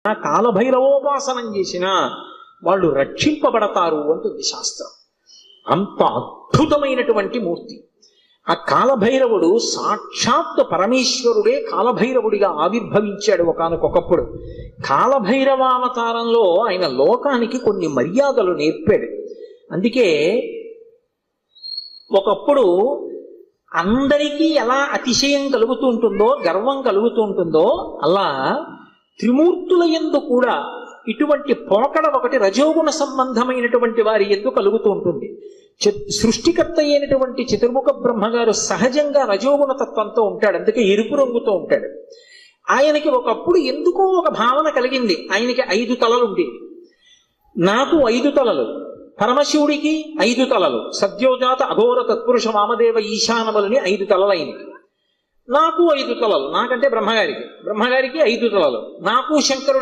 కాలభైరవోపాసనం చేసినా వాళ్ళు రక్షింపబడతారు అంటుంది శాస్త్రం. అంత అద్భుతమైనటువంటి మూర్తి ఆ కాలభైరవుడు. సాక్షాత్ పరమేశ్వరుడే కాలభైరవుడిగా ఆవిర్భవించాడు ఒకానొకప్పుడు. కాలభైరవావతారంలో ఆయన లోకానికి కొన్ని మర్యాదలు నేర్పాడు. అందుకే ఒకప్పుడు అందరికీ ఎలా అతిశయం కలుగుతూ ఉంటుందో, గర్వం కలుగుతూ ఉంటుందో, అలా త్రిమూర్తుల యందు కూడా ఇటువంటి పోకడ ఒకటి రజోగుణ సంబంధమైనటువంటి వారి యందు కలుగుతూ ఉంటుంది. సృష్టికర్త అయినటువంటి చతుర్ముఖ బ్రహ్మగారు సహజంగా రజోగుణ తత్వంతో ఉంటాడు, అందుకే ఎరుపు రంగుతో ఉంటాడు. ఆయనకి ఒకప్పుడు ఎందుకో ఒక భావన కలిగింది, ఆయనకి 5 తలలు ఉండేవి. నాకు 5 తలలు, పరమశివుడికి 5 తలలు, సద్యోజాత అఘోర తత్పురుష వామదేవ ఈశానములని 5 తలలైనవి. నాకు 5 తలలు, నాకంటే బ్రహ్మగారికి 5 తలలు, నాకు శంకరుడికి